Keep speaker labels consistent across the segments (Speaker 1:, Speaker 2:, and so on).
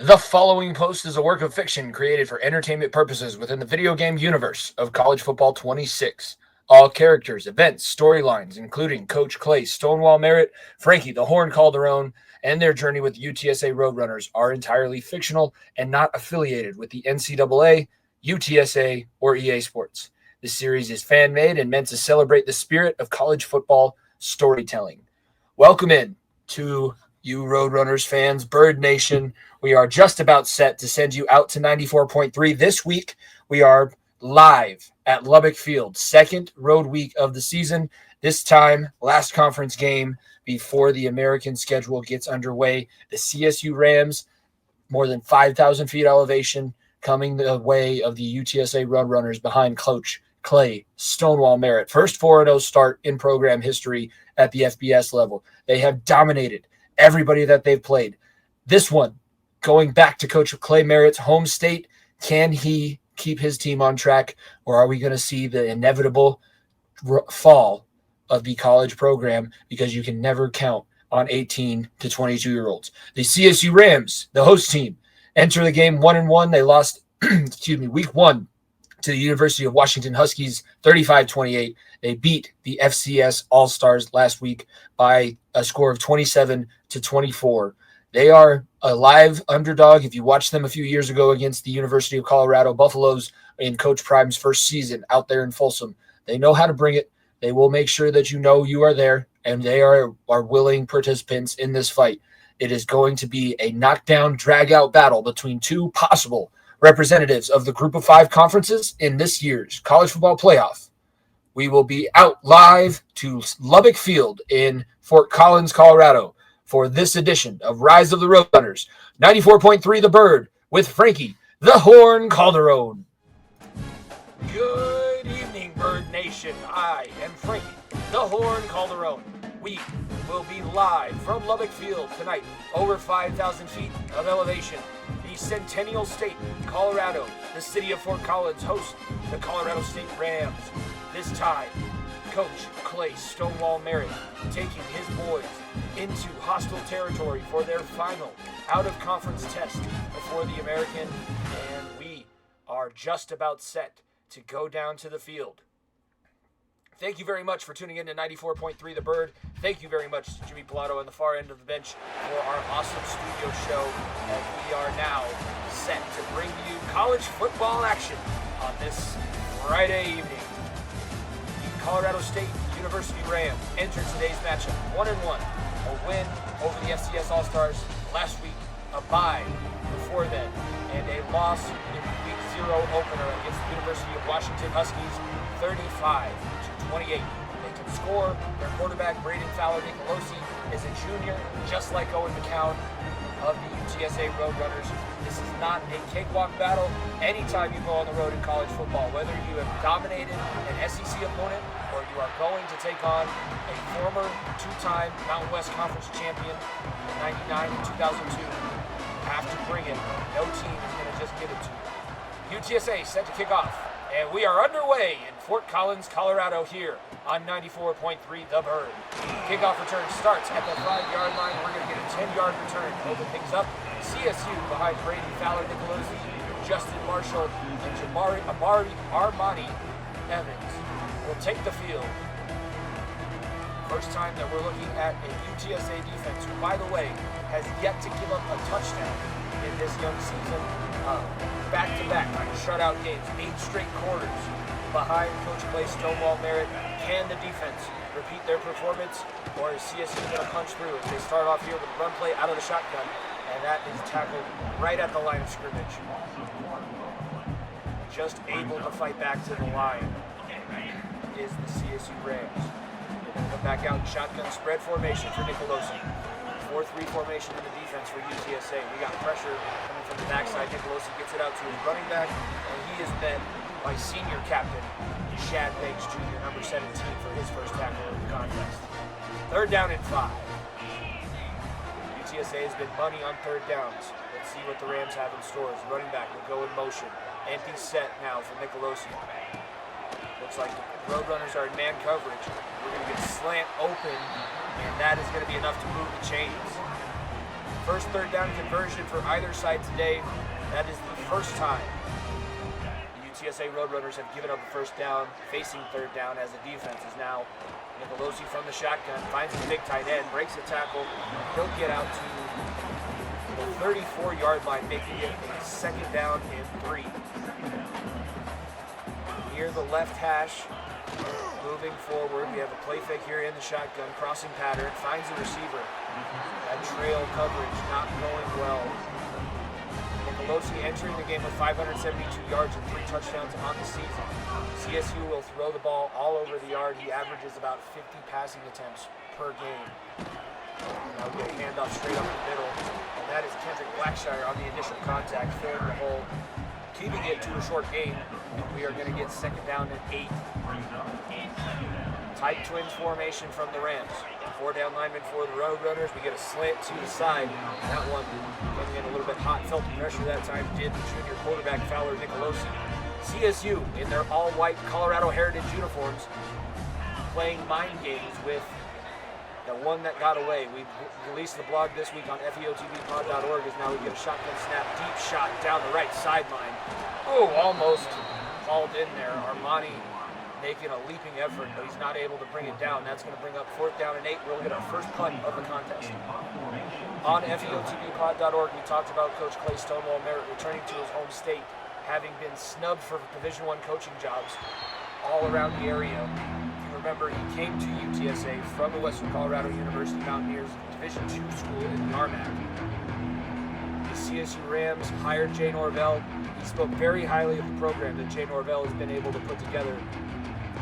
Speaker 1: The following post is a work of fiction created for entertainment purposes within the video game universe of College Football 26. All characters, events, storylines, including Coach Clay, Stonewall Merritt, Frankie, the Horn Calderon, and their journey with UTSA Roadrunners are entirely fictional and not affiliated with the NCAA, UTSA, or EA Sports. This series is fan-made and meant to celebrate the spirit of college football storytelling. Welcome in to you Roadrunners fans, Bird Nation. We are just about set to send you out to 94.3. This week, we are live at Lubbock Field, second road week of the season. This time, last conference game before the American schedule gets underway. The CSU Rams, more than 5,000 feet elevation, coming the way of the UTSA Roadrunners behind Coach Clay, Stonewall Merritt. First 4-0 start in program history at the FBS level. They have dominated everybody that they've played. This one, going back to Coach Clay Merritt's home state, can he keep his team on track, or are we going to see the inevitable fall of the college program because you can never count on 18 to 22-year-olds? The CSU Rams, the host team, enter the game 1-1. They lost, week one to the University of Washington Huskies 35-28. They beat the FCS All-Stars last week by a score of 27-24. They are a live underdog. If you watched them a few years ago against the University of Colorado Buffaloes in Coach Prime's first season out there in Folsom, they know how to bring it. They will make sure that you know you are there, and they are willing participants in this fight. It is going to be a knockdown, drag-out battle between two possible representatives of the Group of Five conferences in this year's college football playoff. We will be out live to Lubbock Field in Fort Collins, Colorado for this edition of Rise of the Roadrunners, 94.3 The Bird with Frankie, the Horn Calderon. Good evening, Bird Nation. I am Frankie, the Horn Calderon. We will be live from Lubbock Field tonight, over 5,000 feet of elevation. The Centennial State, Colorado, the city of Fort Collins hosts the Colorado State Rams. This time, Coach Clay Stonewall Merritt taking his boys into hostile territory for their final out-of-conference test before the American, and we are just about set to go down to the field. Thank you very much for tuning in to 94.3 The Bird. Thank you very much to Jimmy Pilato on the far end of the bench for our awesome studio show, as we are now set to bring you college football action on this Friday evening. The Colorado State University Rams entered today's matchup 1-1, a win over the FCS All-Stars last week, a bye before then, and a loss in Week 0 opener against the University of Washington Huskies 35-28. They can score. Their quarterback, Braden Fowler-Nicolosi, is a junior, just like Owen McCown of the UTSA Roadrunners. This is not a cakewalk battle anytime you go on the road in college football, whether you have dominated an SEC opponent or you are going to take on a former two-time Mountain West Conference champion in 99 and 2002. You have to bring it. No team is going to just give it to you. UTSA set to kick off, and we are underway in Fort Collins, Colorado here on 94.3 The Bird. Kickoff return starts at the 5-yard line. We're going to get a 10-yard return. Open things up. CSU behind Brady Fowler-Nicolosi, Justin Marshall, and Armani Evans will take the field. First time that we're looking at a UTSA defense who, by the way, has yet to give up a touchdown in this young season. Back-to-back shutout games, 8 straight quarters behind Coach Clay Stonewall Merritt. Can the defense repeat their performance, or is CSU going to punch through as they start off here with a run play out of the shotgun, and that is tackled right at the line of scrimmage. Just able to fight back to the line is the CSU Rams. They're going to come back out in shotgun spread formation for Nicolosi. 4-3 formation in the defense for UTSA. We got pressure coming from the backside. Nicolosi gets it out to his running back, and he is met by senior captain Shad Banks Jr., number 17, for his first tackle of the contest. Third down and 5. UTSA has been money on third downs. Let's see what the Rams have in store. His running back will go in motion. Empty set now for Nicolosi. Looks like the Roadrunners are in man coverage. We're going to get slant open, and that is going to be enough to move the chains. First third down conversion for either side today. That is the first time the UTSA Roadrunners have given up a first down facing third down, as the defense is now Nicolosi from the shotgun, finds the big tight end, breaks a tackle. He'll get out to the 34-yard line, making it a second down and 3. Near the left hash, moving forward, we have a play fake here in the shotgun, crossing pattern, finds the receiver. That trail coverage not going well. Nicolosi entering the game with 572 yards and 3 touchdowns on the season. CSU will throw the ball all over the yard. He averages about 50 passing attempts per game. Now we get a handoff straight up the middle, and that is Kendrick Blackshire on the initial contact, filling the hole, keeping it to a short gain. We are going to get second down and 8. Tight twins formation from the Rams. 4 down linemen for the Roadrunners. We get a slant to the side. That one coming in a little bit hot. Felt the pressure that time, did the junior quarterback Fowler Nicolosi. CSU in their all-white Colorado Heritage uniforms playing mind games with the one that got away. We released the blog this week on feotvpod.org as now we get a shotgun snap, deep shot down the right sideline. Oh, almost hauled in there. Armani making a leaping effort, but he's not able to bring it down. That's going to bring up 4th down and 8. We'll get our first punt of the contest. On feotvpod.org, we talked about Coach Clay Stonewall Merritt returning to his home state, having been snubbed for Division I coaching jobs all around the area. If you remember, he came to UTSA from the Western Colorado University Mountaineers Division II school in Yarmac. The CSU Rams hired Jay Norvell. He spoke very highly of the program that Jay Norvell has been able to put together.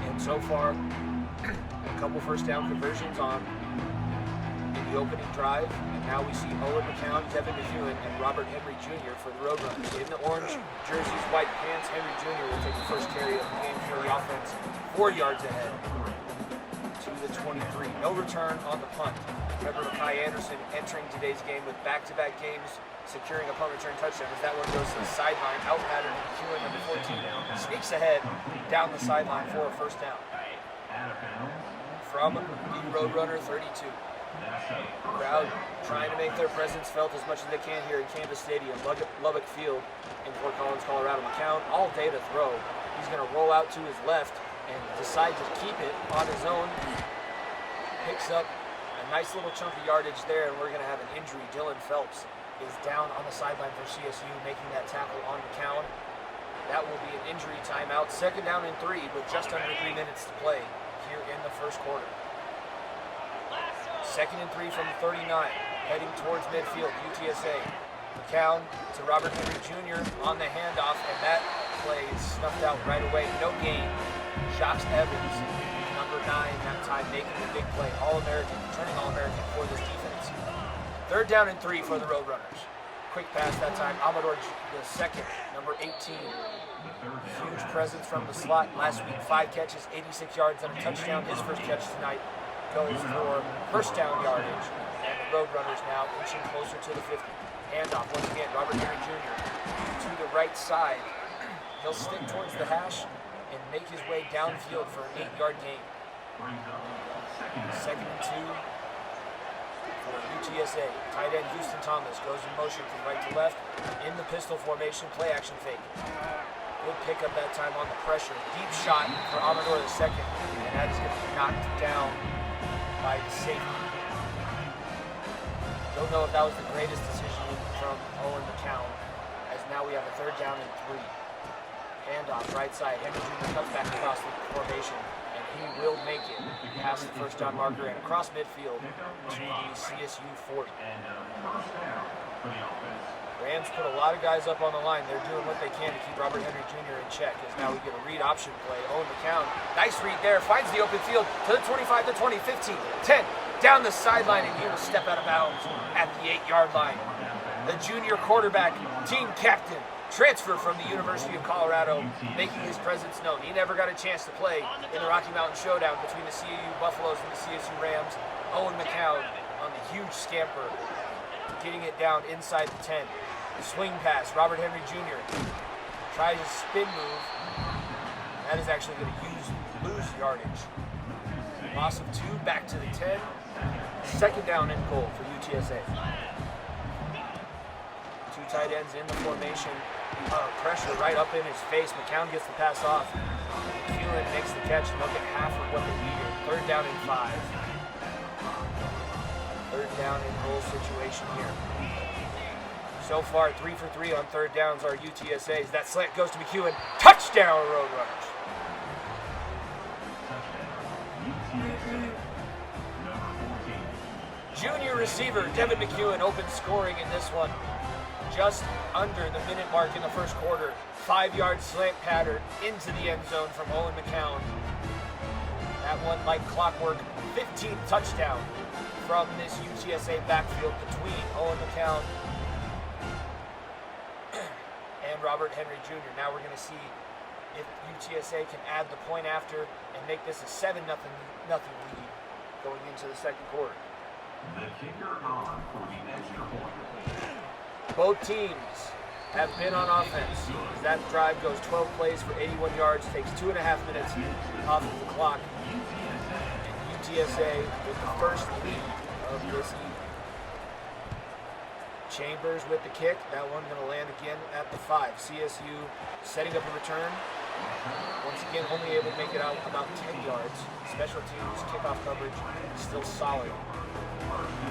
Speaker 1: And so far, a couple first down conversions in the opening drive. And now we see Owen McCown, Devin McEwen, and Robert Henry Jr. for the Roadrunners. In the orange jerseys, white pants, Henry Jr. will take the first carry of the game for the offense, 4 yards ahead to the 23. No return on the punt. Remember, Makai Anderson entering today's game with back-to-back games, securing a punt return touchdown as that one goes to the sideline, out pattern, McEwen, number 14, sneaks ahead down the sideline for a first down. From the Roadrunner 32. Crowd trying to make their presence felt as much as they can here in Canvas Stadium, Lubbock Field in Fort Collins, Colorado. McCown all day to throw. He's going to roll out to his left and decide to keep it on his own. Picks up a nice little chunk of yardage there, and we're going to have an injury. Dylan Phelps is down on the sideline for CSU, making that tackle on McCown. That will be an injury timeout. Second down and 3 with just under 3 minutes to play here in the first quarter. Second and 3 from the 39, heading towards midfield, UTSA. McCown to Robert Henry Jr. on the handoff, and that play is snuffed out right away. No gain. Jacques Evans, number 9 that time, making the big play. All-American, returning All-American for this defense. Third down and 3 for the Roadrunners. Quick pass that time. Amador the second, number 18. Huge presence from the slot last week. 5 catches, 86 yards, and a touchdown. His first catch tonight goes for first down yardage. And the Roadrunners now inching closer to the 50. Handoff once again. Robert Henry Jr. to the right side. He'll stick towards the hash and make his way downfield for an 8-yard gain. Second and 2. For UTSA, tight end Houston Thomas goes in motion from right to left in the pistol formation, play action fake. Good pickup that time on the pressure. Deep shot for Amador the second, and that is going to be knocked down by the safety. Don't know if that was the greatest decision from Owen McCown, as now we have a third down and 3. Handoff right side. Henry Jr. comes back across the formation, and he will make it past the first down marker and across midfield to the CSU 40. Rams put a lot of guys up on the line. They're doing what they can to keep Robert Henry Jr. in check, as now we get a read option play. Owen McCown, nice read there, finds the open field to the 25, the 20, 15, 10, down the sideline, and he will step out of bounds at the 8-yard line. The junior quarterback, team captain, transfer from the University of Colorado, making his presence known. He never got a chance to play in the Rocky Mountain Showdown between the CSU Buffaloes and the CSU Rams. Owen McCown on the huge scamper, getting it down inside the 10. Swing pass, Robert Henry Jr. tries a spin move. That is actually going to lose yardage. Loss of 2, back to the 10. Second down and goal for UTSA. tight ends in the formation. Pressure right up in his face. McCown gets the pass off. McEwen makes the catch, and they'll get half of what they needed. 3rd down and 5. 3rd down and goal situation here. So far, 3 for 3 on 3rd downs are UTSA's. That slant goes to McEwen. Touchdown, Roadrunners. Junior receiver Devin McEwen opens scoring in this one. Just under the minute mark in the first quarter. 5-yard slant pattern into the end zone from Owen McCown. That one like clockwork. 15th touchdown from this UTSA backfield between Owen McCown and Robert Henry Jr. Now we're going to see if UTSA can add the point after and make this a 7-0 lead going into the second quarter.
Speaker 2: The kicker on for the extra point.
Speaker 1: Both teams have been on offense. That drive goes 12 plays for 81 yards, takes 2.5 minutes off of the clock. And UTSA with the first lead of this evening. Chambers with the kick. That one going to land again at the 5. CSU setting up a return. Once again, only able to make it out about 10 yards. Special teams kickoff coverage still solid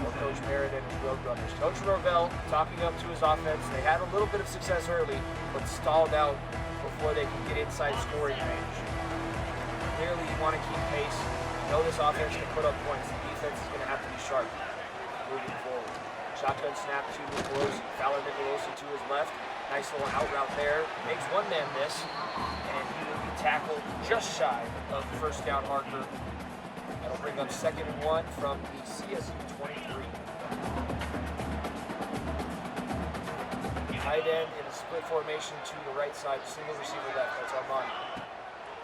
Speaker 1: for Coach Merritt and his Roadrunners. Coach Rovell talking up to his offense. They had a little bit of success early, but stalled out before they could get inside scoring range. Clearly, you want to keep pace. You know this offense can put up points. The defense is going to have to be sharp moving forward. Shotgun snap to Nicolosi. Fowler Nicolosi to his left. Nice little out route there. Makes one man miss, and he will be tackled just shy of the first down marker. That'll bring up 2nd and 1 from the CSU 23. Tight end in a split formation to the right side, single receiver left. That's Armani.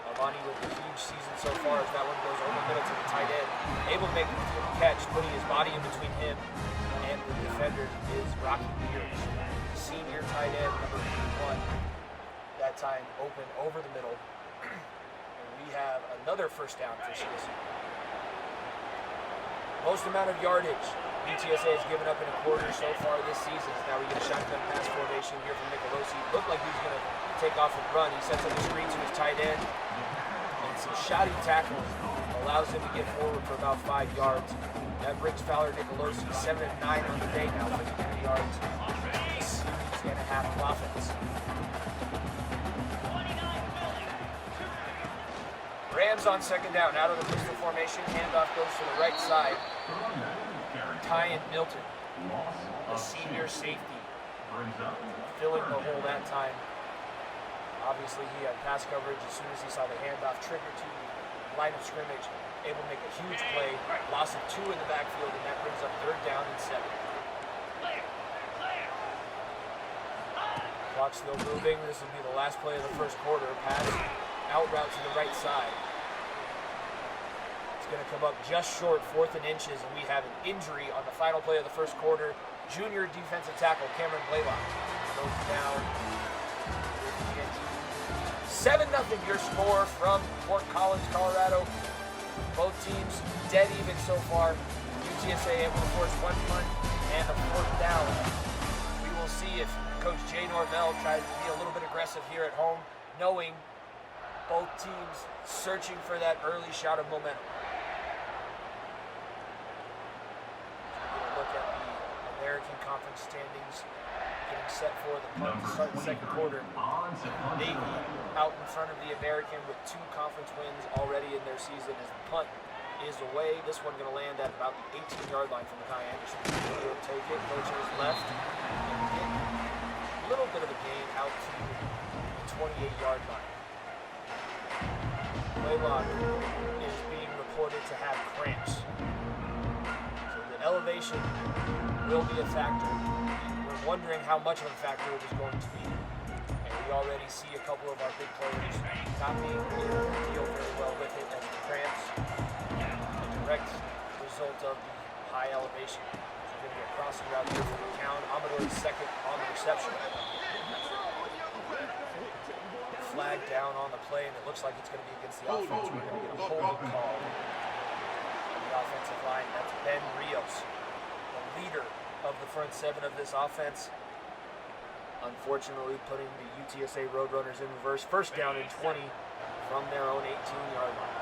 Speaker 1: Armani with a huge season so far as that one goes over the middle to the tight end. Able to make the catch, putting his body in between him and the defender is Rocky Beers. Senior tight end, number 1. That time open over the middle. And we have another first down for CSU. Most amount of yardage UTSA has given up in a quarter so far this season. Now we get a shotgun pass formation here from Nicolosi. Looked like he was going to take off and run. He sets up the screen to his tight end. And some shoddy tackling allows him to get forward for about 5 yards. That brings Fowler Nicolosi 7 and 9 on the day now, 53 yards. 6.5 of offense. Rams on 2nd down, out of the pistol formation. Handoff goes to the right side. Tyan Milton, the senior safety, filling the hole that time. Obviously, he had pass coverage as soon as he saw the handoff trigger to the line of scrimmage. Able to make a huge play. Loss of 2 in the backfield, and that brings up 3rd down and 7. Clock still moving. This will be the last play of the first quarter. Pass out route to the right side. It's going to come up just short, 4th and inches, and we have an injury on the final play of the first quarter. Junior defensive tackle Cameron Blaylock goes down. 7-0 your score from Fort Collins, Colorado. Both teams dead even so far. UTSA able to force 1 punt and a 4th down. We will see if Coach Jay Norvell tries to be a little bit aggressive here at home, knowing both teams searching for that early shot of momentum. We're going to look at the American Conference standings, getting set for the punt to start the second quarter. Navy out in front of the American with 2 conference wins already in their season as the punt is away. This one going to land at about the 18-yard line from Kai Anderson. He'll take it, go to his left, and get a little bit of a gain out to the 28-yard line. Blaylock is being reported to have cramps. So the elevation will be a factor. We're wondering how much of a factor it is going to be. And we already see a couple of our big players not being able to deal very well with it as the cramps, a direct result of the high elevation. So we're going to get crossing route here from McCown. Amador is 2nd on the reception. Flag down on the play, and it looks like it's going to be against the offense. We're going to get a holding call on the offensive line. That's Ben Rios, the leader of the front 7 of this offense. unfortunately putting the UTSA Roadrunners in reverse. First down and 20 from their own 18-yard line.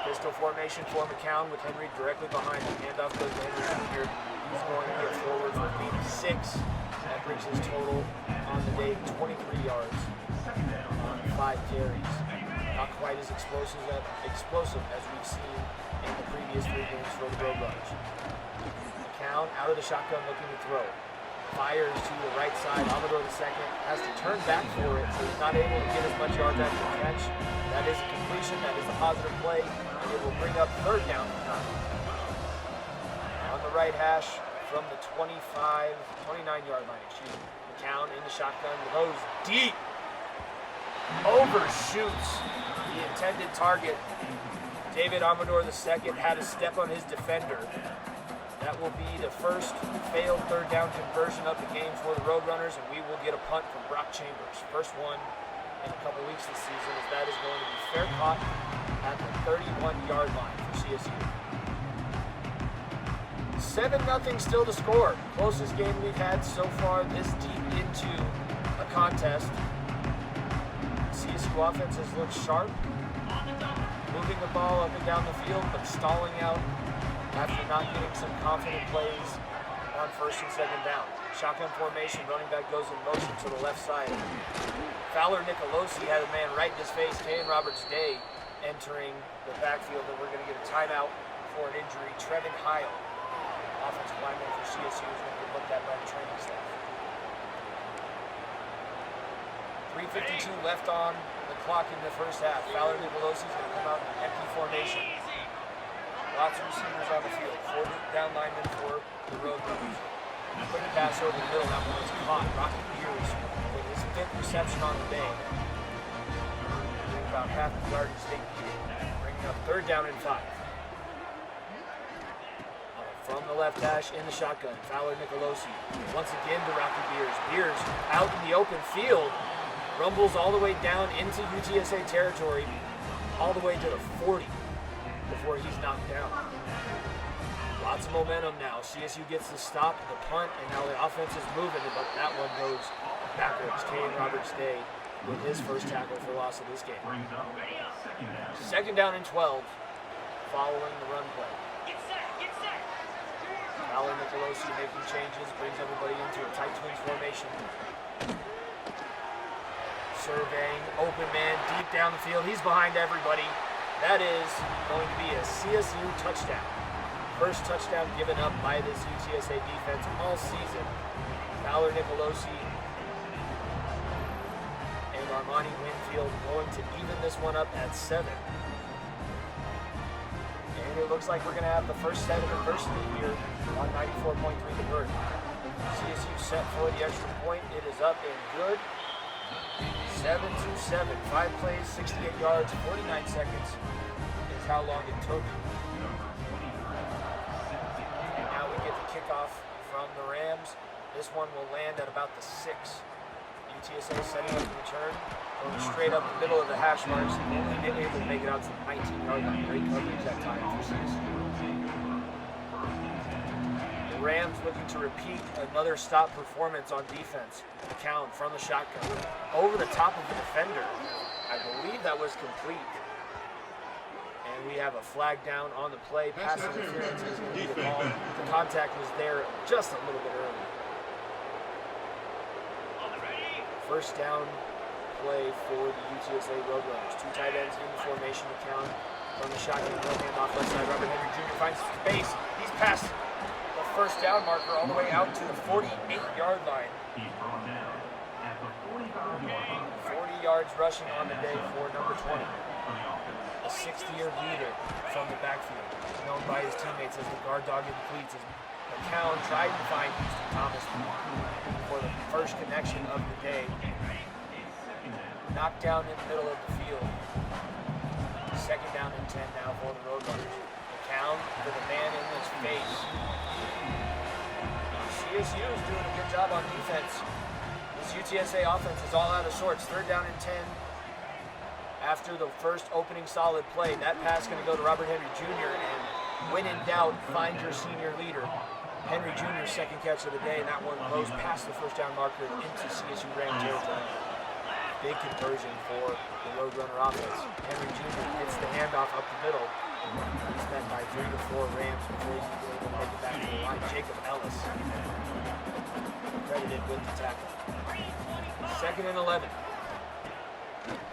Speaker 1: Pistol formation for McCown with Henry directly behind him. Handoff goes to Henry Jr. He's going to get forward for a gain of 6. That brings his total on the day to 23 yards on 5 carries. Not quite as explosive as we've seen in the previous 3 games for the Roadrunners. McCown out of the shotgun looking to throw. Fires to the right side. Amador II has to turn back for it, so he's not able to get as much yards after the catch. That is a completion. That is a positive play, and it will bring up 3rd down and 9. On the right hash from the 29-yard line, McCown in the shotgun, goes deep. Overshoots the intended target. David Amador II had a step on his defender. That will be the first failed 3rd down conversion of the game for the Roadrunners, and we will get a punt from Brock Chambers. First one in a couple weeks this season, as that is going to be fair caught at the 31-yard line for CSU. 7-0 still to score. Closest game we've had so far this deep into a contest. CSU offense has looked sharp, moving the ball up and down the field, but stalling out after not getting some confident plays on 1st and 2nd down. Shotgun formation, running back goes in motion to the left side. Fowler Nicolosi had a man right in his face, Tayan Roberts-Day entering the backfield, and we're going to get a timeout for an injury. Trevin Heil, offensive lineman for CSU, is going to get looked at by the training staff. 3:52 left on the clock in the first half. Fowler Nicolosi is going to come out in empty formation. Lots of receivers on the field. 4 down linemen for the Roadrunners. Quick pass over the middle. That one was caught. Rocky Beers with his 5th reception on the day. Getting about half the yardage they needed. Bringing up 3rd down and 5. From the left hash in the shotgun. Fowler Nicolosi. Once again to Rocky Beers. Beers out in the open field. Rumbles all the way down into UTSA territory. All the way to the 40. Before he's knocked down. Lots of momentum now. CSU gets the stop, the punt, and now the offense is moving, but that one goes backwards. Tayan Roberts-Day with his first tackle for loss of this game. 2nd down and 12 following the run play. Fowler Nicolosi making changes, brings everybody into a tight twins formation. Surveying, open man, deep down the field. He's behind everybody. That is going to be a CSU touchdown. First touchdown given up by this UTSA defense all season. Fowler Nicolosi and Armani Winfield going to even this one up at 7. And it looks like we're going to have the first set of adversity here on 94.3 The Bird. CSU set for the extra point. It is up and good. 7-7, 5 plays, 68 yards, 49 seconds is how long it took. And now we get the kickoff from the Rams. This one will land at about the 6. UTSA setting up the return, going straight up the middle of the hash marks, only able to make it out to the 19-yard line. Great coverage that time for CSU. Rams looking to repeat another stop performance on defense. McCown from the shotgun. Over the top of the defender. I believe that was complete. And we have a flag down on the play. Pass interference is going to be the ball. The contact was there just a little bit early. First down play for the UTSA Roadrunners. 2 tight ends in the formation. McCown from the shotgun. No handoff left side. Robert Henry Jr. finds space. He's passed first down marker all the way out to the 48-yard line. 40 yards rushing on the day for number 20. A 6th-year leader from the backfield, known by his teammates as the guard dog in the cleats. As McCown tried to find Houston Thomas for the first connection of the day. Knocked down in the middle of the field. 2nd down and 10 now for the Roadrunners. McCown with a man in his face. CSU is doing a good job on defense. This UTSA offense is all out of sorts. 3rd down and 10 after the first opening solid play. That pass going to go to Robert Henry Jr. And when in doubt, find your senior leader. Henry Jr.'s second catch of the day, and that one goes past the first down marker into CSU Ram territory. Big conversion for the Roadrunner offense. Henry Jr. gets the handoff up the middle. He's met by 3 to 4 Rams before he's able to make it back to the line. Jacob Ellis credited with the tackle. 2nd and 11.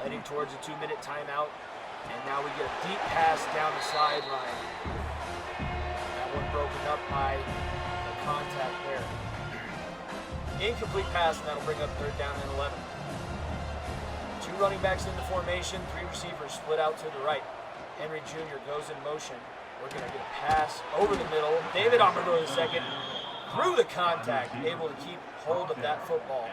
Speaker 1: Heading towards a 2-minute timeout. And now we get a deep pass down the sideline. That one broken up by the contact there. Incomplete pass, and that'll bring up 3rd down and 11. 2 running backs in the formation, 3 receivers split out to the right. Henry Jr. goes in motion. We're going to get a pass over the middle. David Amador II through the contact, able to keep hold of that football.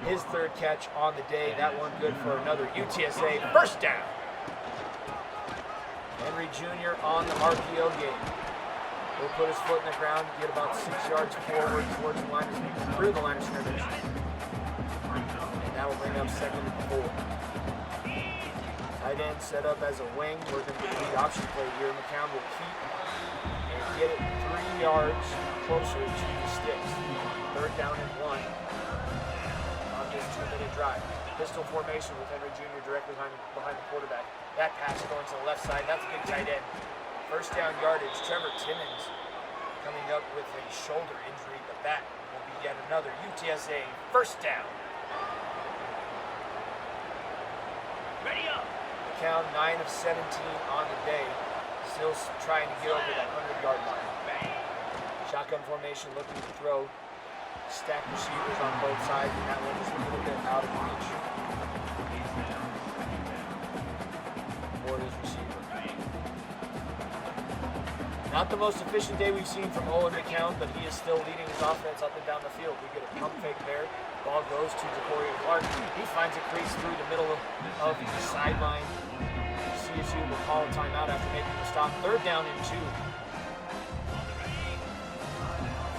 Speaker 1: His 3rd catch on the day. That one good for another UTSA first down. Henry Jr. on the RPO game. Will put his foot in the ground, get about 6 yards forward towards the line, through the line of scrimmage. And that will bring up 2nd and 4. Tight end set up as a wing. We're going to get a lead option play here. McCown will keep and get it 3 yards closer to the sticks. 3rd down and 1 on this 2-minute drive. Pistol formation with Henry Jr. directly behind the quarterback. That pass going to the left side. That's a big tight end. First down yardage. Trevor Timmons coming up with a shoulder injury, but that will be yet another UTSA first down. Ready up. Count 9 of 17 on the day. Still trying to get over that 100-yard line. Shotgun formation, looking to throw. Stacked receivers on both sides, and that one is a little bit out of reach for his receiver. Not the most efficient day we've seen from Owen McCown, but he is still leading his offense up and down the field. We get a pump fake there. Ball goes to Ja'Cory Clark. He finds a crease through the middle of the sideline. CSU will call a timeout after making the stop. 3rd down and 2.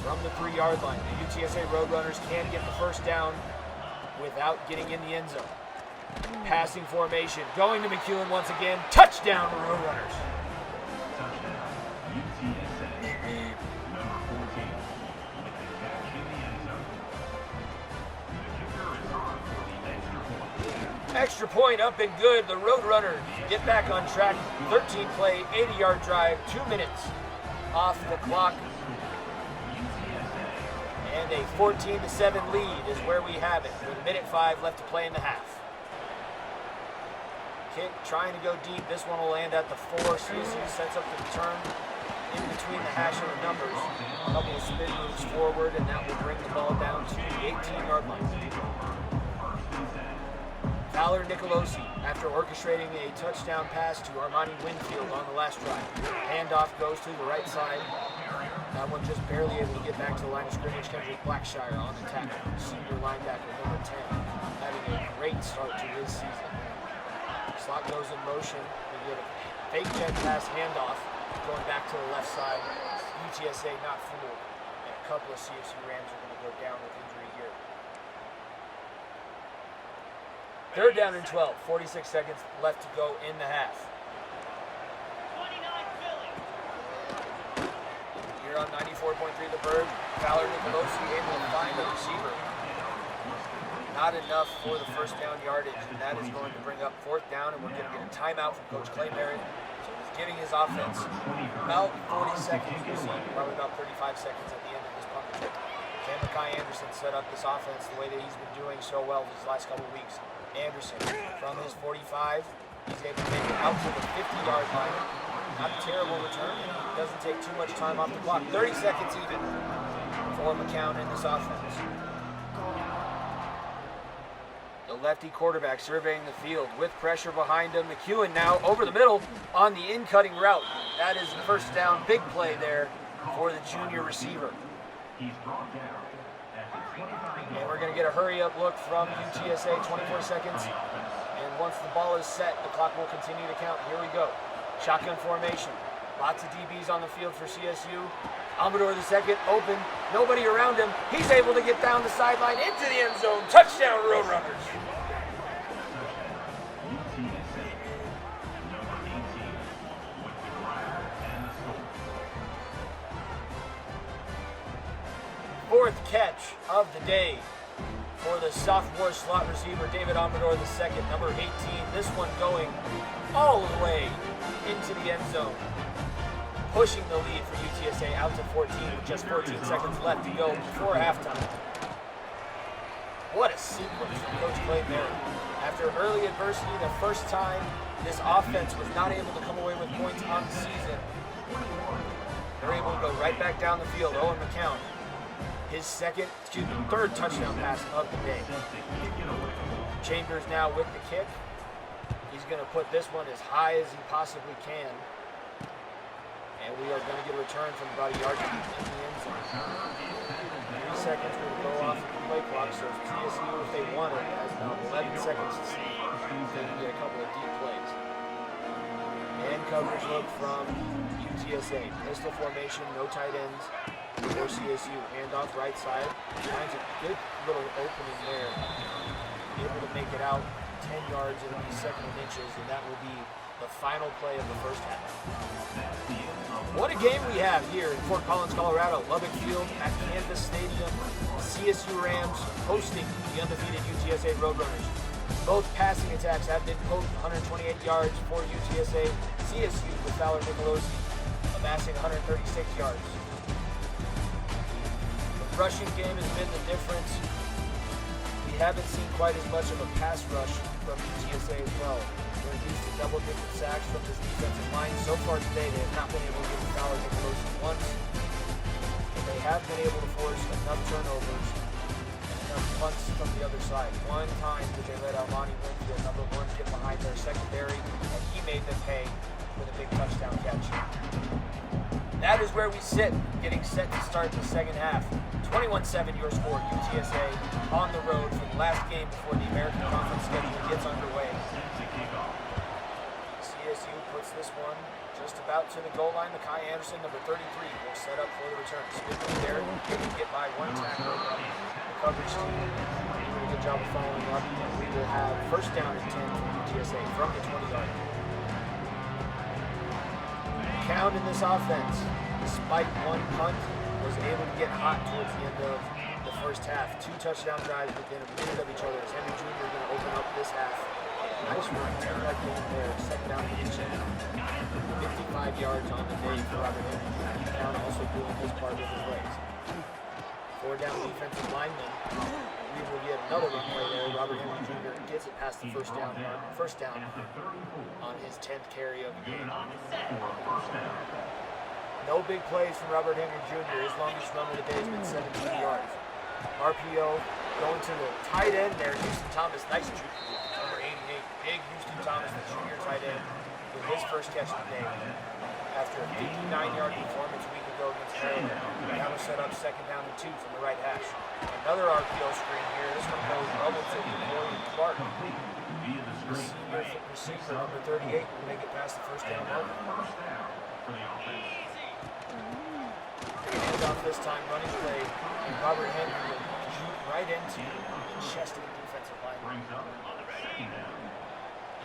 Speaker 1: From the 3-yard line, the UTSA Roadrunners can get the first down without getting in the end zone. Passing formation, going to McEwen once again. Touchdown, Roadrunners. Extra point up and good. The Roadrunners get back on track. 13-play, 80-yard drive, 2 minutes off the clock. And a 14-7 lead is where we have it, with 1:05 left to play in the half. Kick trying to go deep. This one will land at the 4. CSU sets up the return in between the hash and the numbers. A couple of spin moves forward, and that will bring the ball down to the 18-yard line. Tyler Nicolosi, after orchestrating a touchdown pass to Armani Winfield on the last drive. Handoff goes to the right side. That one just barely able to get back to the line of scrimmage. Kendrick Blackshire on the tackle. Senior linebacker, number 10, having a great start to his season. Slot goes in motion. We get a fake jet pass handoff going back to the left side. UTSA not fooled. And a couple of CSU Rams are going to go down with injury here. 3rd down and 12, 46 seconds left to go in the half. Here on 94.3 The Bird, Tyler Nicolosi able to find a receiver. Not enough for the first down yardage, and that is going to bring up 4th down, and we're going to get a timeout from Coach Merritt. So he's giving his offense about 40 seconds. We'll see probably about 35 seconds at the end of this punt return. Can Makai Anderson set up this offense the way that he's been doing so well these last couple of weeks? Anderson from his 45, he's able to make it out to the 50-yard line. Not a terrible return. Doesn't take too much time off the clock. 30 seconds even for McCown in this offense. The lefty quarterback surveying the field with pressure behind him. McEwen now over the middle on the in-cutting route. That is the first down. Big play there for the junior receiver. And we're going to get a hurry-up look from UTSA, 24 seconds. And once the ball is set, the clock will continue to count. Here we go. Shotgun formation. Lots of DBs on the field for CSU. Amador II open. Nobody around him. He's able to get down the sideline into the end zone. Touchdown, Roadrunners. 4th catch of the day for the sophomore slot receiver, David Amador II, number 18. This one going all the way into the end zone, pushing the lead for UTSA out to 14 with just 14 seconds left to go before halftime. What a sequence from Coach Merritt. After early adversity, the first time this offense was not able to come away with points on the season, they're able to go right back down the field. Owen McCown, his third touchdown pass of the day. Chambers now with the kick. He's going to put this one as high as he possibly can. And we are going to get a return from about a yard deep in the end zone. 3 seconds will go off of the play clock, so CSU, if they want it, has about 11 seconds to see if they can get a couple of deep plays. And coverage look from UTSA. Pistol formation, no tight ends for CSU. Handoff right side. Finds a good little opening there. Able to make it out 10 yards in the second and inches, and that will be the final play of the first half. What a game we have here in Fort Collins, Colorado. Lubbock Field at Kansas Stadium. CSU Rams hosting the undefeated UTSA Roadrunners. Both passing attacks have been potent, 128 yards for UTSA. CSU with Fowler Nicolosi amassing 136 yards. The rushing game has been the difference. We haven't seen quite as much of a pass rush from UTSA as well. They're used to double-digit sacks from this defensive line. So far today, they have not been able to get to Fowler Nicolosi once. But they have been able to force enough turnovers and enough punts from the other side. One time did they let Almani Winfield, number 1, get behind their secondary, and he made them pay with a big touchdown catch. That is where we sit, getting set to start the second half. 21-7 your score, UTSA on the road for the last game before the American Conference schedule gets underway. CSU puts this one just about to the goal line. Mekhi Anderson, number 33, will set up for the return. Spinning there, he can get by one tackle. The coverage team doing a good job of following up. And we will have first down and 10 for UTSA from the 20-yard line. Count in this offense, despite one punt, was able to get hot towards the end of the first half. 2 touchdown drives within a minute of each other. As Henry Jr. is going to open up this half. Nice run, 10-yard game there, second down position. 55 yards on the day for Robert Henry Jr. Count also doing his part with his legs. 4 down defensive lineman. We will get another run play there. Robert Henry Jr. gets it past the first down on his 10th carry of the game. No big plays from Robert Henry Jr. His longest run of the day has been 17 yards. RPO going to the tight end there. Houston Thomas, nice juke. Number 88, big Houston Thomas, the junior tight end, with his first catch of the day. After a 59-yard performance a week ago against Maryland, now we're set up second down and 2 from the right hash. Another RPO screen here. This one goes double to William Clark. The senior receiver, number 38, will make it past the first down marker. Handoff this time, running play, and Robert Henry will shoot right into the chest of the defensive line.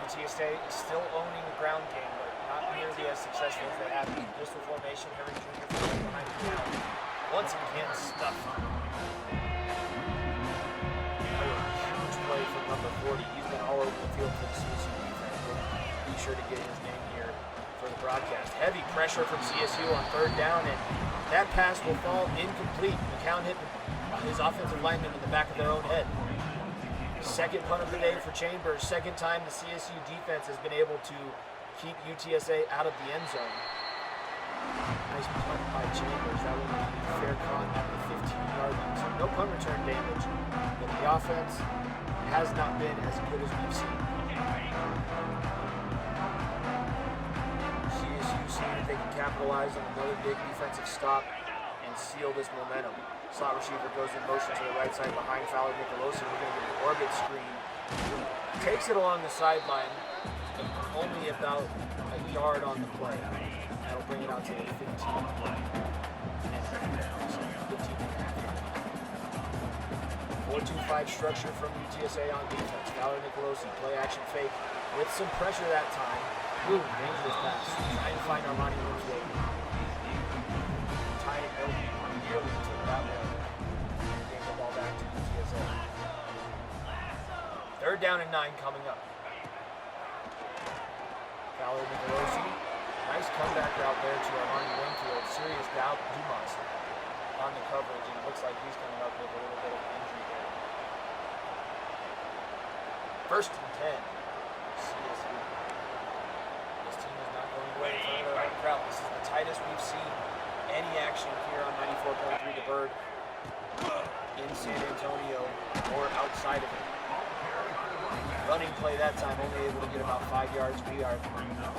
Speaker 1: UTSA is still owning the ground game, but not nearly as successful as they have been. Pistol formation, Henry Jr. from behind the count. Once again, stuffed. Huge play from number 40. He's been all over the field for the CSU defense. We'll be sure to get his name here for the broadcast. Heavy pressure from CSU on third down, and that pass will fall incomplete. McCown hit his offensive lineman in the back of their own head. Second punt of the day for Chambers. Second time the CSU defense has been able to keep UTSA out of the end zone. Nice punt by Chambers. That would be fair caught at the 15-yard line. So no punt return damage, but the offense has not been as good as we've seen. CSU seeing if they can capitalize on another big defensive stop and seal this momentum. Slot receiver goes in motion to the right side behind Fowler Nicolosi. We're going to get an orbit screen. Takes it along the sideline, only about a yard on the play. That'll bring it out to the 15. 15 and a half. 4-2-5 structure from UTSA on defense. Fowler Nicolosi, play action fake with some pressure that time. Ooh, dangerous pass. Trying to find Armani Winfield. Tying it nearly to that one. in. 3rd down and 9 coming up. Fowler Nicolosi. Nice comeback route there to Armani Winfield. Serious doubt Dumas on the coverage, and it looks like he's coming up with a little bit of an injury there. 1st and 10. CSU. This team is not going away in front of their home crowd. This is the tightest we've seen any action here on 94.3 The Bird in San Antonio or outside of it. Running play that time, only able to get about 5 yards. We are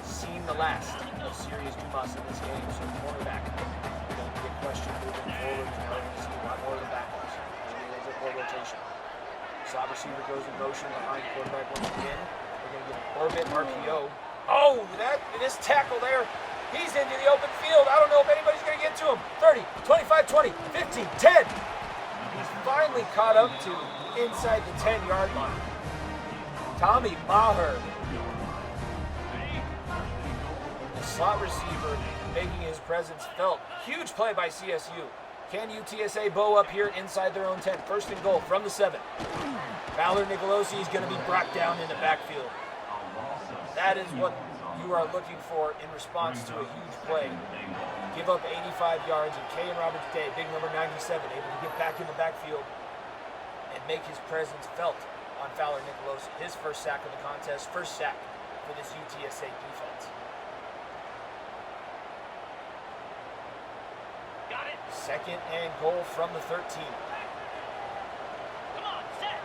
Speaker 1: seeing the last of Sirius Dumas in this game, so cornerback going to get questioned moving forward. Now we're going to see a lot more of the backups. Maybe a little bit more rotation. Slot receiver goes in motion behind quarterback once again. We're going to get an orbit RPO. Oh, this tackle there. He's into the open field. I don't know if anybody's going to get to him. 30, 25, 20, 15, 10. He's finally caught up to inside the 10-yard line. Tommy Maher, the slot receiver, making his presence felt. Huge play by CSU. Can UTSA bow up here inside their own 10? 1st and goal from the 7. Fowler Nicolosi is going to be brought down in the backfield. That is what you are looking for in response to a huge play. Give up 85 yards, and K. Roberts Day, big number 97, able to get back in the backfield and make his presence felt on Fowler Nicolosi. His 1st sack of the contest, 1st sack for this UTSA defense.
Speaker 2: Got it.
Speaker 1: 2nd and goal from the 13.
Speaker 2: Come on, set.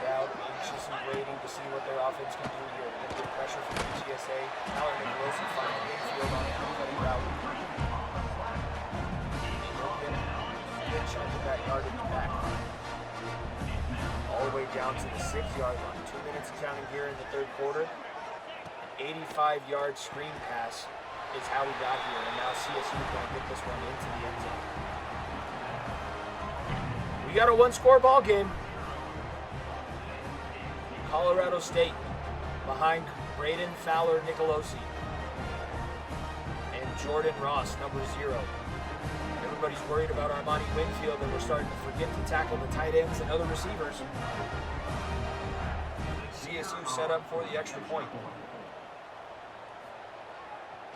Speaker 1: Crowd anxiously waiting to see what their offense can do here. They're going to get pressure from UTSA. Fowler Nicolosi finding infield on the cutting route. Good chunk of that yardage back. All the way down to the 6-yard line. 2 minutes counting here in the 3rd quarter. An 85-yard screen pass is how we got here, and now CSU is going to get this one into the end zone. We got a 1-score ball game. Colorado State behind Braden Fowler Nicolosi and Jordan Ross, number 0. Everybody's worried about Armani Winfield, and we're starting to forget to tackle the tight ends and other receivers. CSU set up for the extra point.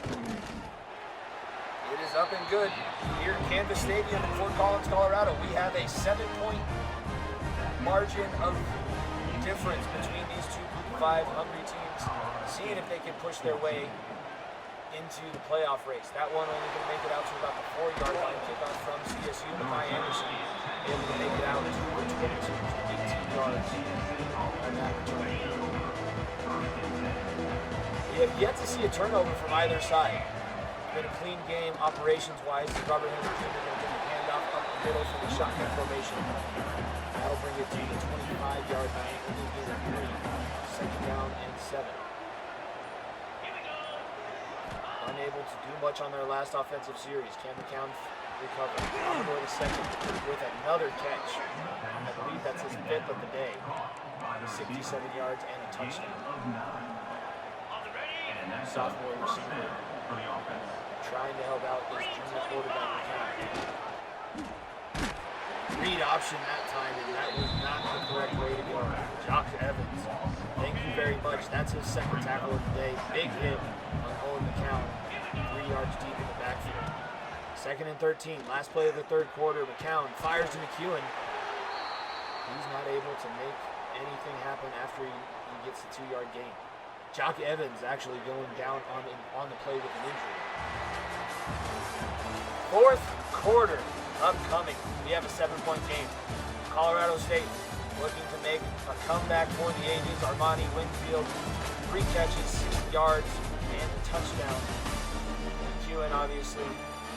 Speaker 1: It is up and good here at Canvas Stadium in Fort Collins, Colorado. We have a 7-point margin of difference between these two Group of 5 hungry teams, seeing if they can push their way into the playoff race. That one only going to make it out to about the 4-yard line. Kickoff from CSU. Makai Anderson able to make it out to the 22, 18 yards on that return. We have yet to see a turnover from either side. It's been a clean game operations-wise. The Robert Henry team are going to get the handoff up the middle for the shotgun formation. That'll bring it to the 25-yard line. We'll do 3. 2nd down and 7. Unable to do much on their last offensive series. Can McCown recover? Commodore the 2nd with another catch. I believe that's his 5th of the day. 67 yards and a touchdown. Sophomore receiver trying to help out his junior quarterback McCown. Read option that time, and that was not the correct way to go. Jock Evans, thank you very much. That's his 2nd tackle of the day. Big hit on Owen McCown, 3 yards deep in the backfield. 2nd and 13, last play of the 3rd quarter. McCown fires to McEwen. He's not able to make anything happen after he gets the 2-yard gain. Jock Evans actually going down on the play with an injury. 4th quarter upcoming. We have a 7-point game. Colorado State looking to make a comeback for the ages. Armani Winfield, 3 catches, 6 yards, and a touchdown. McEwen obviously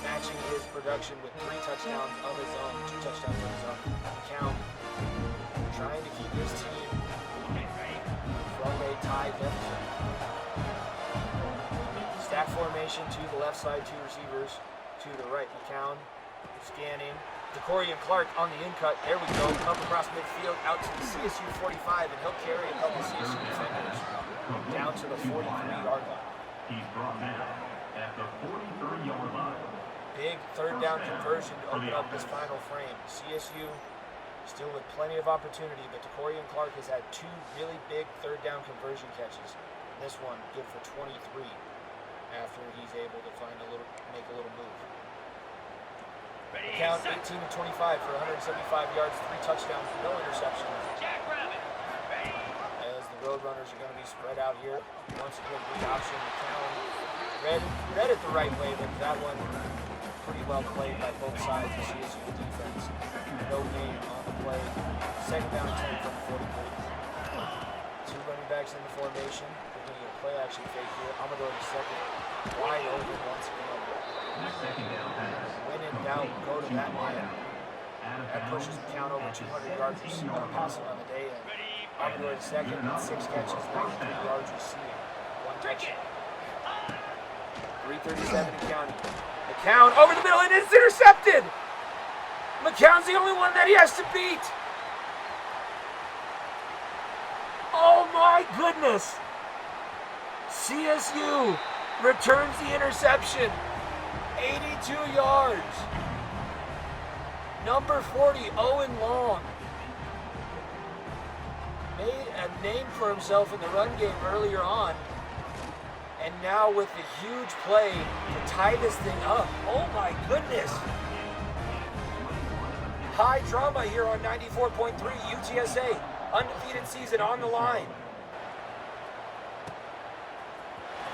Speaker 1: matching his production with 3 touchdowns of his own, 2 touchdowns of his own. McCown trying to keep his team from a tie deficit. Stack formation to the left side, 2 receivers to the right. McCown scanning. DeCorian Clark on the in-cut. There we go. Up across midfield, out to the CSU 45, and he'll carry a couple CSU defenders down to the 43-yard line.
Speaker 2: He's brought down at the 43-yard line.
Speaker 1: Big 3rd down conversion to open up this final frame. CSU Still with plenty of opportunity, but Caliendo Clark has had 2 really big third down conversion catches. This one good for 23 after he's able to make a little move. Count 18 to 25 for 175 yards, 3 touchdowns, no interceptions. As the Roadrunners are going to be spread out here. Once again, the option McCown read it the right way, but that one pretty well played by both sides of CSU defense. No gain on the play. Second down 10 from 43. 2 running backs in the formation. We're going to get a play action fake here. I'm going to go to second. Wide open once again. When in doubt, go to that man. That pushes McCown over 200 yards passing on the day. And I'm going to go to second. 6 catches, 93 yards receiving. 1 touchdown. 3:37 to counting. McCown over the middle and it's intercepted. McCown's the only one that he has to beat. Oh my goodness. CSU returns the interception. 82 yards. Number 40, Owen Long. Made a name for himself in the run game earlier on. And now with the huge play to tie this thing up. Oh my goodness. High drama here on 94.3 UTSA. Undefeated season on the line.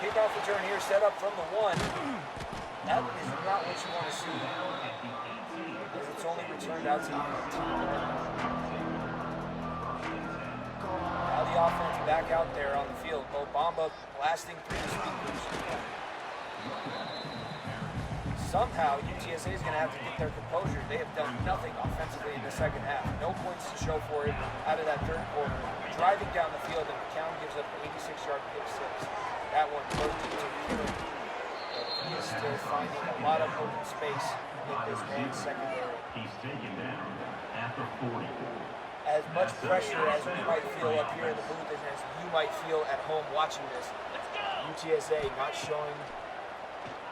Speaker 1: Kickoff return here set up from the 1. That is not what you want to see. As it's only returned out to the 18. Now the offense back out there on the field. Mo Bamba blasting through the speakers. Somehow UTSA is going to have to get their composure. They have done nothing offensively in the second half. No points to show for it out of that third quarter. Driving down the field, and McCown gives up an 86-yard pick 6. That one goes to killing. He is still finding a lot of open space in this man's secondary.
Speaker 2: He's taken down at the 40.
Speaker 1: As much pressure as we might feel up here in the booth and as you might feel at home watching this, UTSA not showing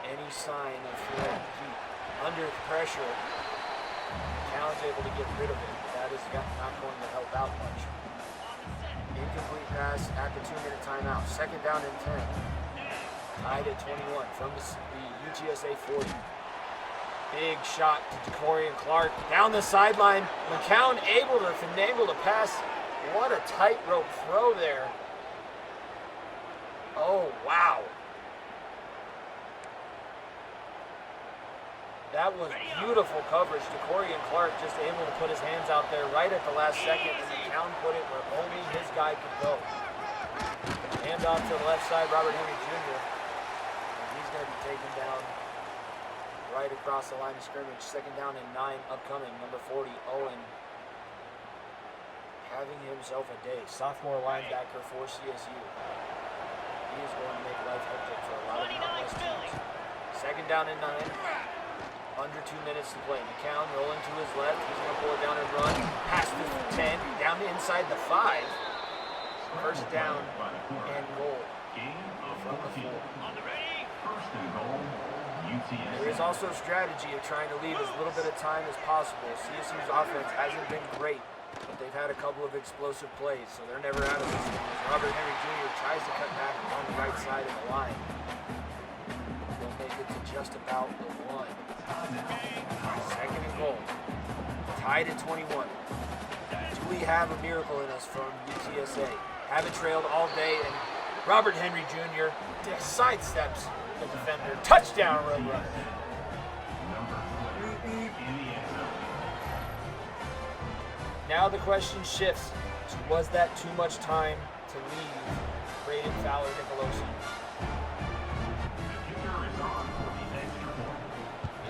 Speaker 1: any sign of feeling heat. Under pressure, McCown's able to get rid of it. That is not going to help out much. Incomplete pass at the 2-minute timeout. Second down and 10. Tied at 21 from the UTSA 40. Big shot to Caliendo Clark. Down the sideline. McCown able to finagle the pass. What a tightrope throw there. Oh, wow. That was beautiful coverage. Caliendo Clark just able to put his hands out there right at the last second, and McCown put it where only his guy could go. Hand off to the left side, Robert Henry Jr. And he's going to be taken down right across the line of scrimmage. Second down and 9 upcoming. Number 40, Owen, having himself a day. Sophomore linebacker for CSU. He is going to make life hectic for a lot of Mountain West teams. Second down and 9. Under 2 minutes to play. McCown rolling to his left. He's going to pull it down and run. Pass to the 10. Down to inside the 5. First down and goal from the 4.
Speaker 2: First and goal, UTSA.
Speaker 1: There is also a strategy of trying to leave as little bit of time as possible. CSU's offense hasn't been great, but they've had a couple of explosive plays, so they're never out of this one. Robert Henry Jr. tries to cut back on the right side of the line. They'll make it to just about the 1. Second and goal. Tied at 21. Do we have a miracle in us from UTSA? Haven't trailed all day, and Robert Henry Jr. sidesteps the defender. Touchdown, Roadrunners. Now the question shifts to, was that too much time to leave Braden Fowler Nicolosi?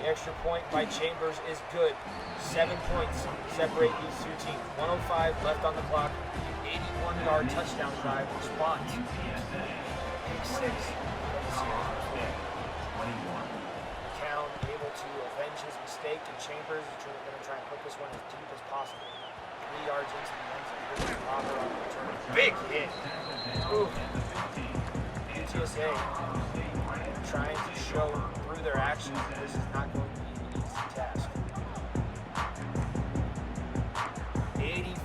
Speaker 1: The extra point by Chambers is good. 7 points separate these two teams. 105 left on the clock. 81-yard touchdown drive response. Pick 6 from the series before. McCown able to avenge his mistake, and Chambers is going to try and put this one as deep as possible. 3 yards into the end zone. Here's the robber on the return. Big hit. Ooh. UTSA trying to show through their actions that this is not going to be an easy task.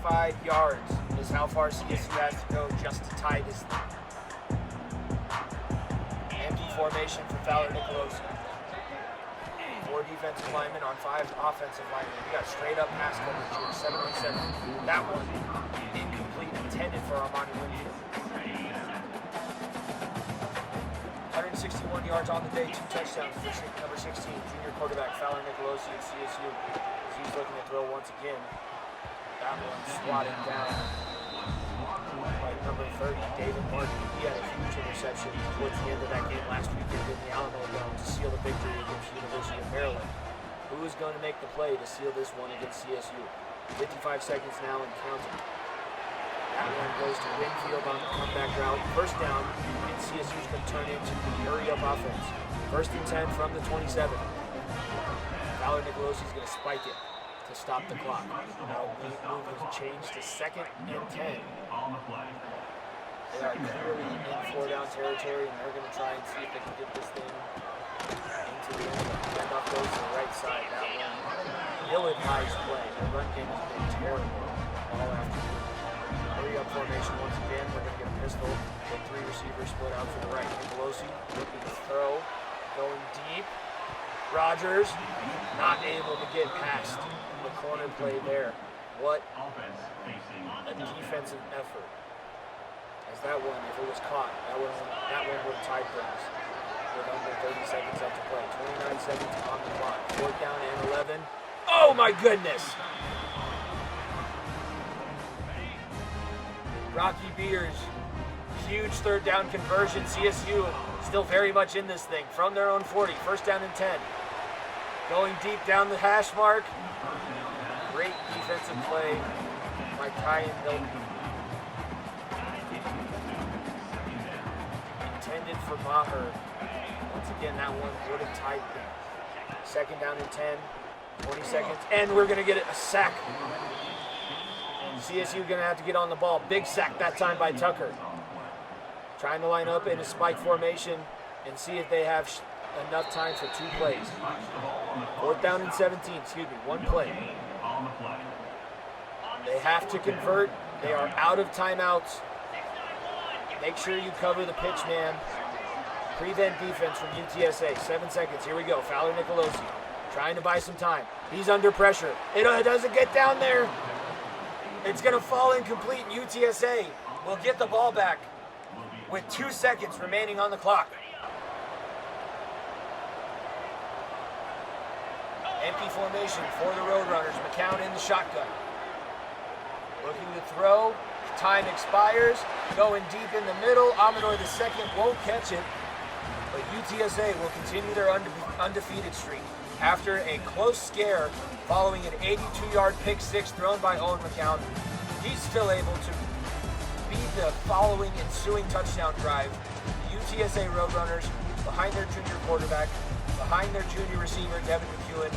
Speaker 1: 45 yards is how far CSU has to go just to tie this thing. Empty formation for Fowler Nicolosi. 4 defensive linemen on 5 offensive linemen. We got straight up pass coverage here, 7 on 7. That one incomplete, intended for Armani Winfield. 161 yards on the day, 2 touchdowns for number 16, junior quarterback Fowler Nicolosi at CSU. As he's looking to throw once again. That one swatted down by number 30, David Martin. He had a huge interception towards the end of that game last weekend in the Alamo Dome to seal the victory against the University of Maryland. Who is going to make the play to seal this one against CSU? 55 seconds now and counting. That one goes to Winfield on the comeback route. First down, and CSU's going to turn into the hurry-up offense. 1st and 10 from the 27. Fowler Nicolosi is going to spike it to stop the clock. Now the move has changed to 2nd and 10. They are clearly in 4-down territory, and they're going to try and see if they can get this thing into the end zone. Handoff goes to the right side. That one, ill-advised play. The run game has been terrible all afternoon. Hurry-up formation once again. We're going to get a pistol. The 3 receivers split out to the right. Nicolosi looking to throw, going deep. Rogers not able to get past the corner play there. What a defensive effort. As that one, if it was caught, that one would have tied things with under 30 seconds left to play. 29 seconds on the clock. 4th down and 11. Oh my goodness! Rocky Beers, huge 3rd down conversion. CSU still very much in this thing from their own 40. 1st down and 10. Going deep down the hash mark. Great defensive play by Caliendo. Intended for Maher. Once again, that one would have tied things. 2nd down and 10. 20 seconds. And we're going to get a sack. CSU going to have to get on the ball. Big sack that time by Tucker. Trying to line up in a spike formation and see if they have enough time for 2 plays. 4th down and 17, 1 play. They have to convert. They are out of timeouts. Make sure you cover the pitch, man. Prevent defense from UTSA. 7 seconds. Here we go. Fowler Nicolosi trying to buy some time. He's under pressure. It doesn't get down there. It's going to fall incomplete. UTSA will get the ball back with 2 seconds remaining on the clock. Empty formation for the Roadrunners. McCown in the shotgun. Looking to throw. Time expires. Going deep in the middle. Amador II won't catch it. But UTSA will continue their undefeated streak. After a close scare following an 82-yard pick 6 thrown by Owen McCown, he's still able to beat the following ensuing touchdown drive. The UTSA Roadrunners behind their junior quarterback, behind their junior receiver, Devin McEwen.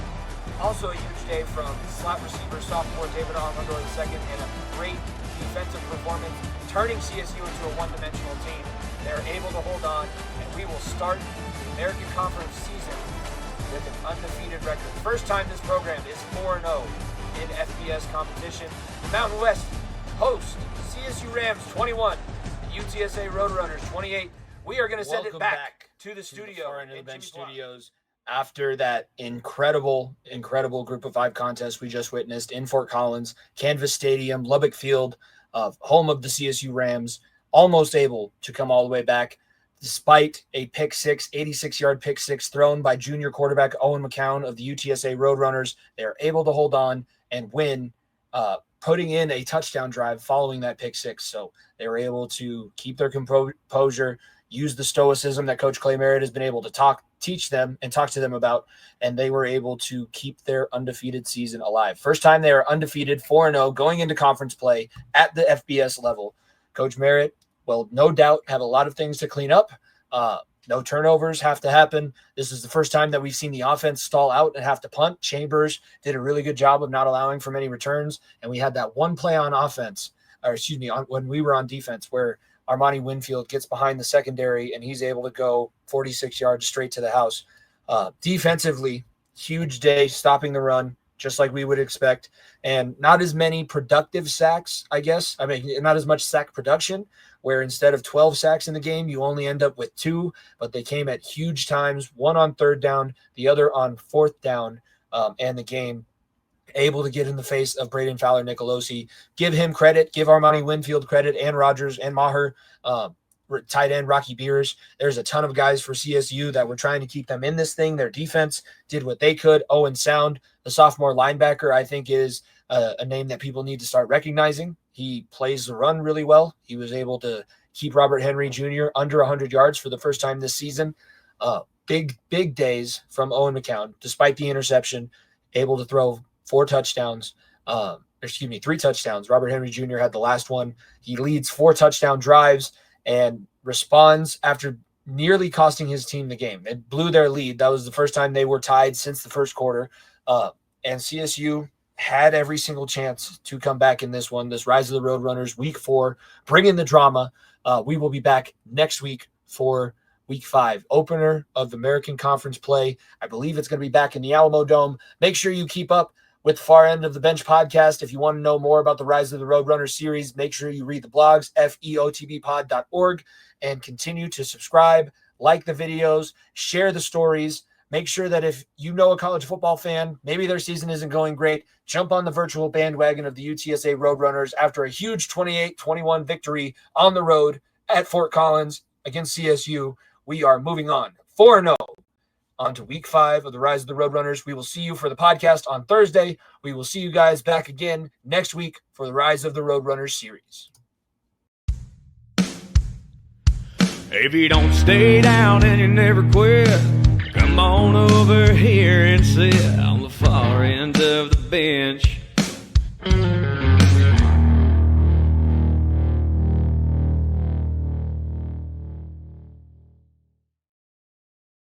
Speaker 1: Also a huge day from slot receiver, sophomore David Amador II, and a great defensive performance, turning CSU into a one-dimensional team. They're able to hold on, and we will start the American Conference season with an undefeated record. First time this program is 4-0 in FBS competition. Mountain West host CSU Rams 21, UTSA Roadrunners 28. We are going to send it back to the studio in Bench Studios after that incredible group of 5 contest we just witnessed in Fort Collins, Canvas Stadium, Lubbock Field, home of the CSU Rams, almost able to come all the way back despite a pick 6, 86-yard pick 6 thrown by junior quarterback Owen McCown of the UTSA Roadrunners. They are able to hold on and win, putting in a touchdown drive following that pick 6. So they were able to keep their composure, use the stoicism that Coach Merritt has been able to teach them and talk to them about, and they were able to keep their undefeated season alive. First time they are undefeated, 4-0, going into conference play at the FBS level. Coach Merritt will no doubt have a lot of things to clean up. No turnovers have to happen. This is the first time that we've seen the offense stall out and have to punt. Chambers did a really good job of not allowing for many returns, and we had that one play on offense, when we were on defense, where Armani Winfield gets behind the secondary and he's able to go 46 yards straight to the house. Defensively, huge day, stopping the run, just like we would expect, and not as many productive sacks, I guess. I mean, not as much sack production, where instead of 12 sacks in the game, you only end up with 2, but they came at huge times, one on 3rd down, the other on 4th down, and the game able to get in the face of Braden Fowler Nicolosi. Give him credit, give Armani Winfield credit, and Rogers and Maher, tight end Rocky Beers. There's a ton of guys for CSU that were trying to keep them in this thing. Their defense did what they could. Owen Sound, the sophomore linebacker, I think is a name that people need to start recognizing. He plays the run really well. He was able to keep Robert Henry Jr. under 100 yards for the first time this season. Big days from Owen McCown, despite the interception, able to throw 3 touchdowns. Robert Henry Jr. had the last one. He leads 4 touchdown drives and responds after nearly costing his team the game. It blew their lead. That was the first time they were tied since the first quarter. And CSU had every single chance to come back in this one, this Rise of the Roadrunners, week 4, bring in the drama. We will be back next week for week 5, opener of the American Conference play. I believe it's going to be back in the Alamo Dome. Make sure you keep up with Far End of the Bench podcast. If you want to know more about the Rise of the Roadrunners series, make sure you read the blogs, feotbpod.org, and continue to subscribe, like the videos, share the stories. Make sure that if you know a college football fan, maybe their season isn't going great, jump on the virtual bandwagon of the UTSA Roadrunners after a huge 28-21 victory on the road at Fort Collins against CSU. We are moving on 4-0 on to week 5 of the Rise of the Roadrunners. We will see you for the podcast on Thursday. We will see you guys back again next week for the Rise of the Roadrunners series.
Speaker 3: If you don't stay down and you never quit, come on over here and sit on the far end of the bench.